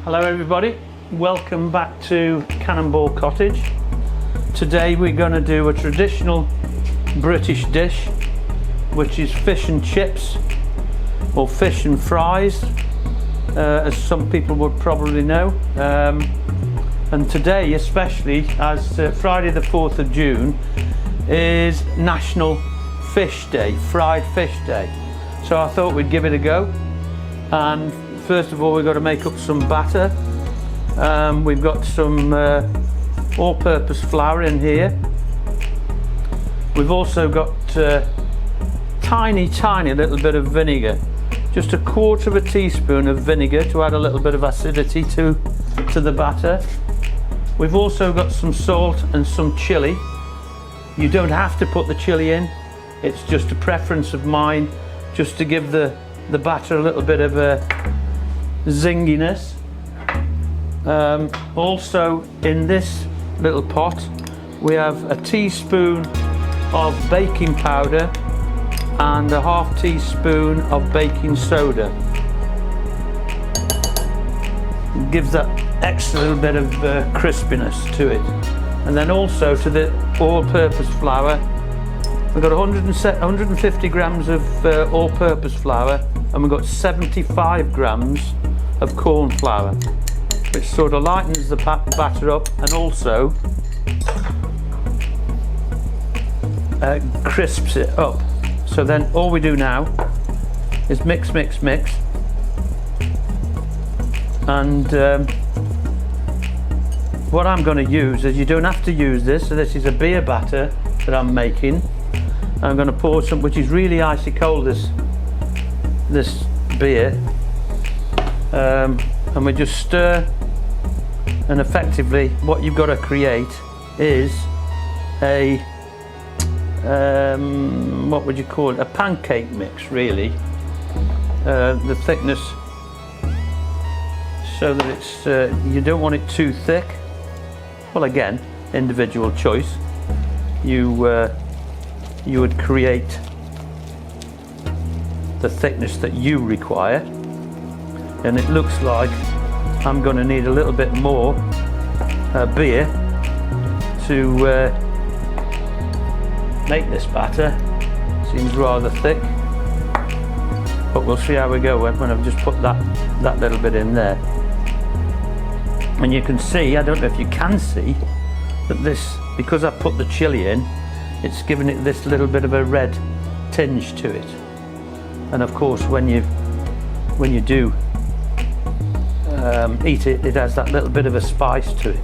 Hello everybody, welcome back to Cannonball Cottage. Today we're going to do a traditional British dish, which is fish and chips or fish and fries, as some people would probably know. And today, especially as Friday the 4th of June is National Fish Day, Fried Fish Day. So I thought we'd give it a go. And first of all, we've got to make up some batter. We've got some all-purpose flour in here. We've also got tiny little bit of vinegar, just a quarter of a teaspoon of vinegar to add a little bit of acidity to the batter. We've also got some salt and some chili. You don't have to put the chili in, it's just a preference of mine, just to give the batter a little bit of a zinginess. Also in this little pot we have a teaspoon of baking powder and a half teaspoon of baking soda. It gives that extra little bit of crispiness to it. And then also to the all-purpose flour, we've got 150 grams of all-purpose flour, and we've got 75 grams of corn flour, which sort of lightens the batter up and also crisps it up. So then all we do now is mix. And what I'm going to use is, you don't have to use this, so this is a beer batter that I'm making. I'm going to pour some, which is really icy cold, this beer, and we just stir, and effectively what you've got to create is a what would you call it, a pancake mix really. The thickness, so that it's you don't want it too thick. Well, again, individual choice. You would create the thickness that you require, and it looks like I'm going to need a little bit more beer to make this batter. Seems rather thick, but we'll see how we go when I've just put that little bit in there. And you can see, I don't know if you can see, that this, because I put the chili in, it's given it this little bit of a red tinge to it. And of course when you do eat it, it has that little bit of a spice to it.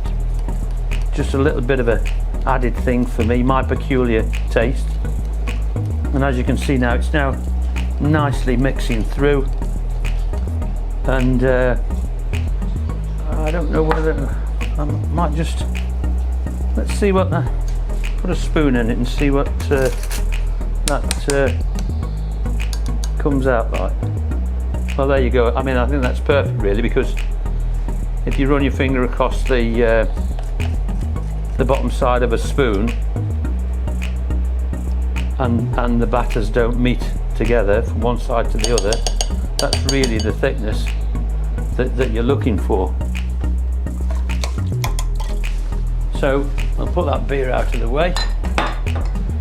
Just a little bit of a added thing for me, my peculiar taste. And as you can see now, it's now nicely mixing through. And I don't know whether I might just, let's see what that, put a spoon in it and see what that comes out like. Well, there you go. I mean, I think that's perfect really, because if you run your finger across the bottom side of a spoon and the batters don't meet together from one side to the other, that's really the thickness that you're looking for. So I'll put that beer out of the way.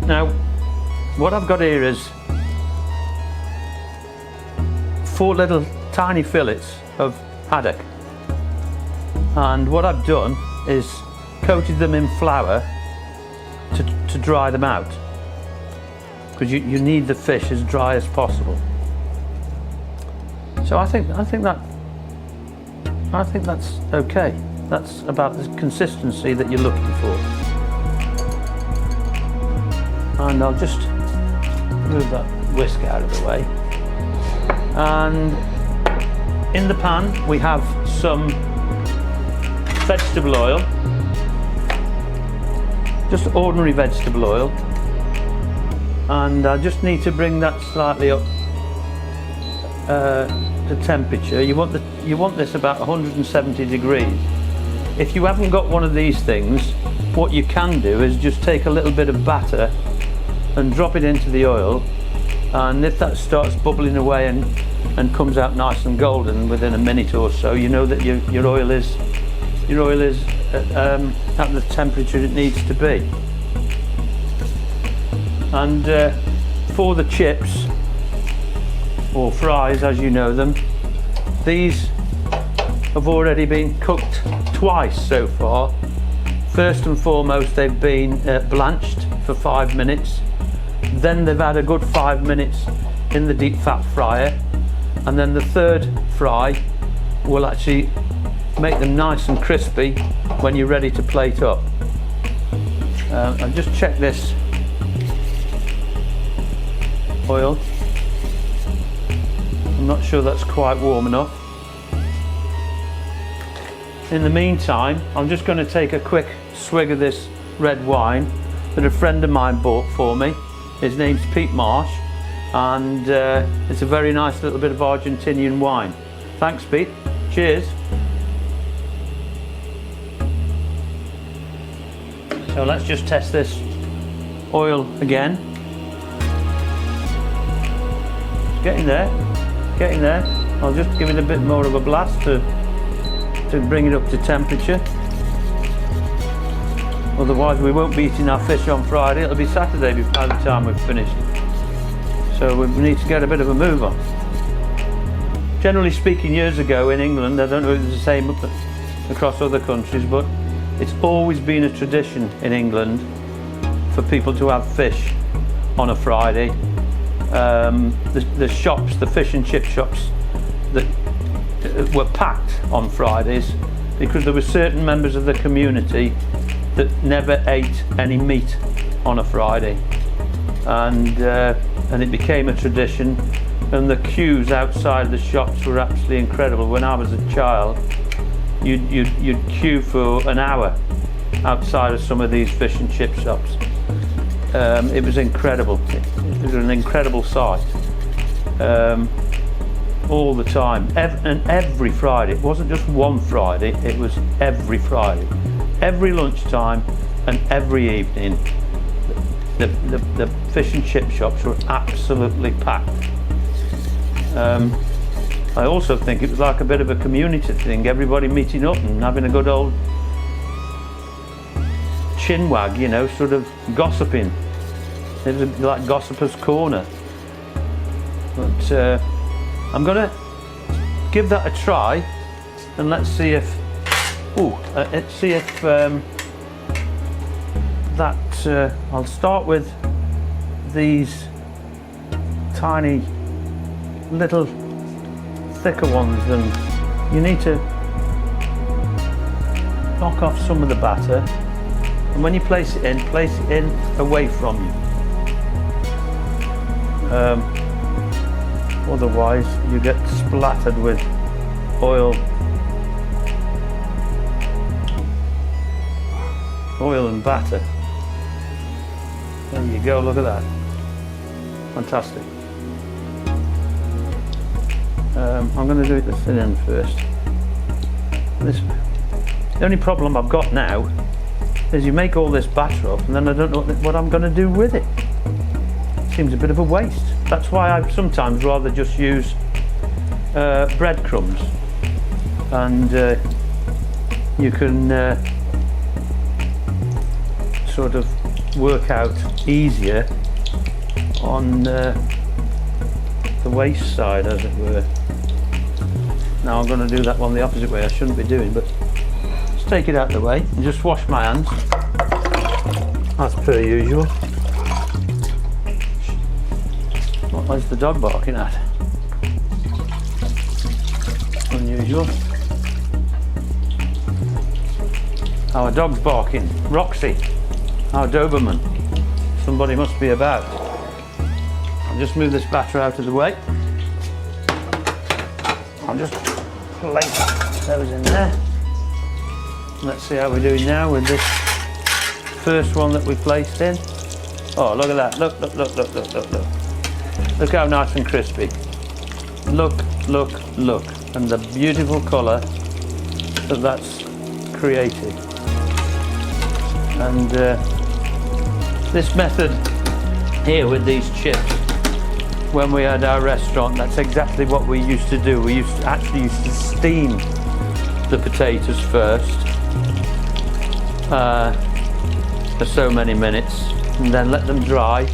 Now what I've got here is 4 little tiny fillets of haddock, and what I've done is coated them in flour to dry them out, because you need the fish as dry as possible. So I think that's okay. That's about the consistency that you're looking for. And I'll just move that whisk out of the way. And in the pan we have some vegetable oil, just ordinary vegetable oil, and I just need to bring that slightly up to temperature. You want this about 170 degrees. If you haven't got one of these things, what you can do is just take a little bit of batter and drop it into the oil and if that starts bubbling away and comes out nice and golden within a minute or so, you know that your oil is at the temperature it needs to be. And for the chips, or fries as you know them, these have already been cooked twice so far. First and foremost, they've been blanched for 5 minutes. Then they've had a good 5 minutes in the deep fat fryer, and then the third fry will actually make them nice and crispy when you're ready to plate up. I'll just check this oil. I'm not sure that's quite warm enough. In the meantime, I'm just going to take a quick swig of this red wine that a friend of mine bought for me. His name's Pete Marsh, and it's a very nice little bit of Argentinian wine. Thanks, Pete. Cheers. So let's just test this oil again. It's getting there, getting there. I'll just give it a bit more of a blast to bring it up to temperature. Otherwise we won't be eating our fish on Friday. It'll be Saturday by the time we've finished. So we need to get a bit of a move on. Generally speaking, years ago in England, I don't know if it's the same across other countries, but it's always been a tradition in England for people to have fish on a Friday. The shops, the fish and chip shops, that were packed on Fridays because there were certain members of the community that never ate any meat on a Friday, and it became a tradition, and the queues outside the shops were absolutely incredible. When I was a child, you'd queue for an hour outside of some of these fish and chip shops. It was incredible. It was an incredible sight. All the time, and every Friday. It wasn't just one Friday, it was every Friday. Every lunchtime and every evening, the fish and chip shops were absolutely packed. I also think it was like a bit of a community thing, everybody meeting up and having a good old chinwag, you know, sort of gossiping. It was like Gossiper's Corner. But I'm gonna give that a try, and let's see if I'll start with these tiny little thicker ones, and you need to knock off some of the batter, and when you place it in away from you. Otherwise you get splattered with oil and batter. There you go, look at that. Fantastic. I'm going to do it the thin end first. The only problem I've got now is you make all this batter up and then I don't know what I'm going to do with it. Seems a bit of a waste. That's why I sometimes rather just use breadcrumbs, and you can sort of work out easier on the waste side, as it were. Now I'm going to do that one the opposite way. I shouldn't be doing, but let's take it out of the way and just wash my hands as per usual. What is the dog barking at? Unusual. Our dog's barking. Roxy, our Doberman. Somebody must be about. I'll just move this batter out of the way. I'll just place those in there. Let's see how we're doing now with this first one that we placed in. Oh, look at that. Look, look, look, look, look, look, look. Look how nice and crispy. Look, look, look. And the beautiful colour that that's created. And this method here with these chips when we had our restaurant, that's exactly what we used to do. We actually used to steam the potatoes first for so many minutes, and then let them dry,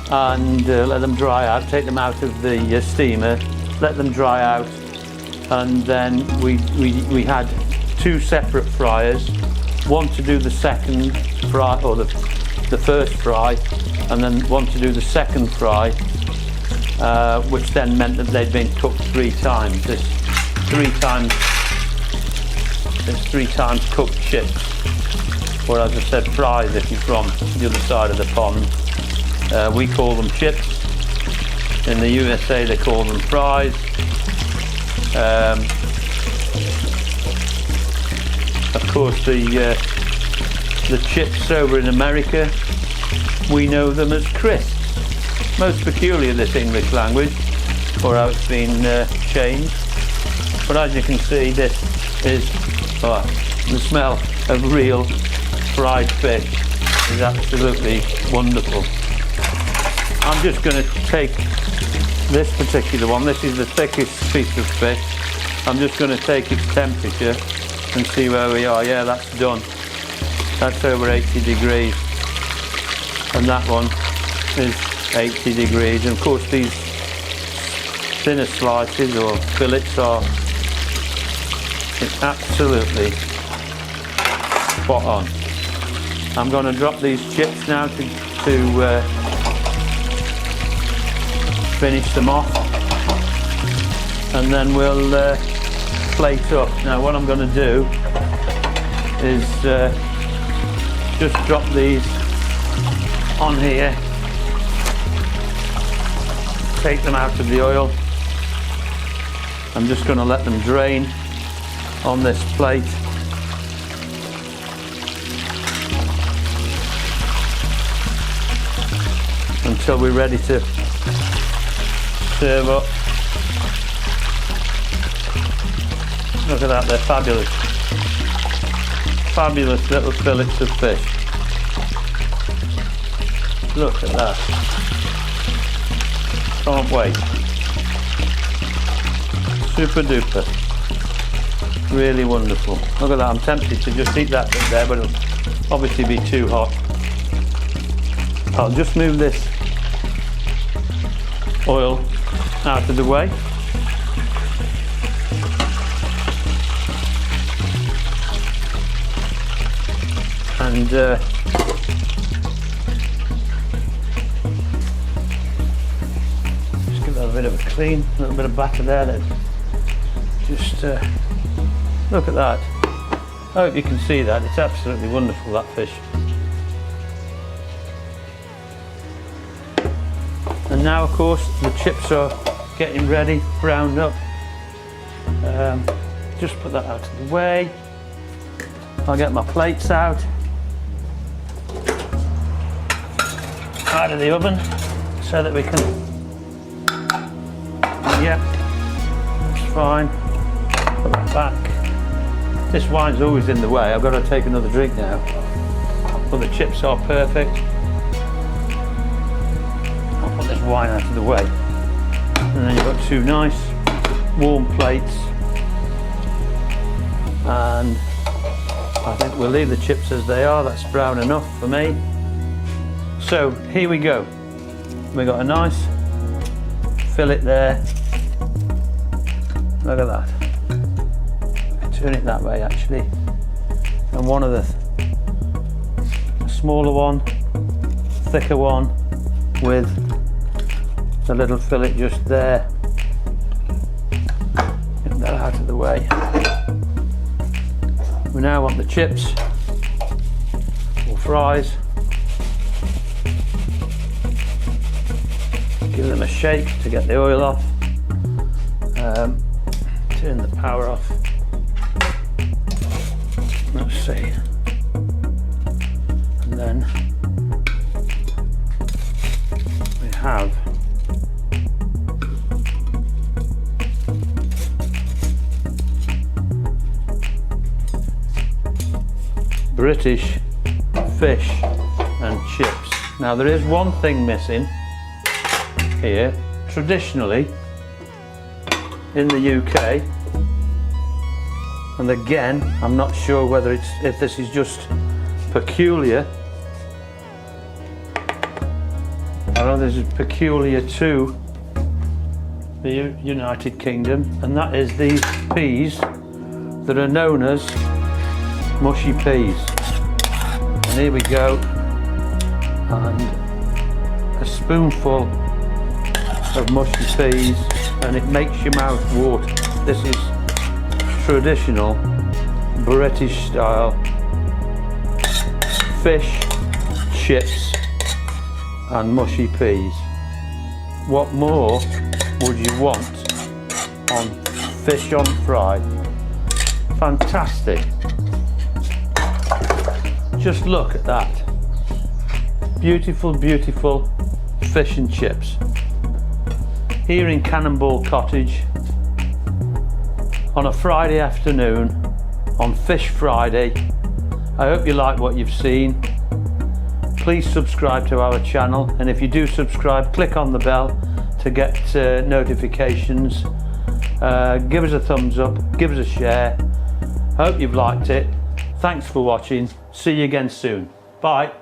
and let them dry out, take them out of the steamer, let them dry out, and then we had two separate fryers, one to do the second fry, or the first fry, and then one to do the second fry, which then meant that they'd been cooked 3 times. There's 3 times cooked chips, or as I said, fries if you're from the other side of the pond. We call them chips. In the USA they call them fries. Of course the chips over in America, we know them as crisps. Most peculiar, this English language, or how it's been changed. But as you can see, this is the smell of real fried fish is absolutely wonderful. I'm just going to take this particular one. This is the thickest piece of fish. I'm just going to take its temperature and see where we are. Yeah, that's done. That's over 80 degrees. And that one is 80 degrees. And of course these thinner slices or fillets are absolutely spot on. I'm going to drop these chips now to finish them off, and then we'll plate up. Now what I'm going to do is just drop these on here, take them out of the oil. I'm just going to let them drain on this plate. Until we're ready to serve up. Look at that, they're fabulous. Fabulous little fillets of fish. Look at that. Can't wait. Super duper. Really wonderful. Look at that, I'm tempted to just eat that bit there, but it'll obviously be too hot. I'll just move this oil out of the way. And just give that a bit of a clean, a little bit of batter there then. Just look at that. I hope you can see that. It's absolutely wonderful, that fish. And now, of course, the chips are getting ready, browned up. Just put that out of the way. I'll get my plates out of the oven so that we can, yeah, that's fine. Put that back. This wine's always in the way. I've got to take another drink now. But the chips are perfect. I'll put this wine out of the way. And then you've got 2 nice warm plates. And I think we'll leave the chips as they are. That's brown enough for me. So here we go. We got a nice fillet there. Look at that. Turn it that way actually. And one of the smaller one, thicker one, with the little fillet just there. Get that out of the way. We now want the chips or fries. Give them a shake to get the oil off. Turn the power off. Let's see. And then we have British fish and chips. Now there is one thing missing. here, traditionally in the UK, and again I'm not sure whether if this is just peculiar. I know this is peculiar to the United Kingdom, and that is these peas that are known as mushy peas. And here we go, and a spoonful of mushy peas, and it makes your mouth water. This is traditional British style fish, chips and mushy peas. What more would you want on fish on fry? Fantastic. Just look at that. Beautiful, beautiful fish and chips. Here in Cannonball Cottage on a Friday afternoon, on Fish Friday. I hope you like what you've seen. Please subscribe to our channel, and if you do subscribe, click on the bell to get notifications. Give us a thumbs up, give us a share. Hope you've liked it. Thanks for watching. See you again soon. Bye.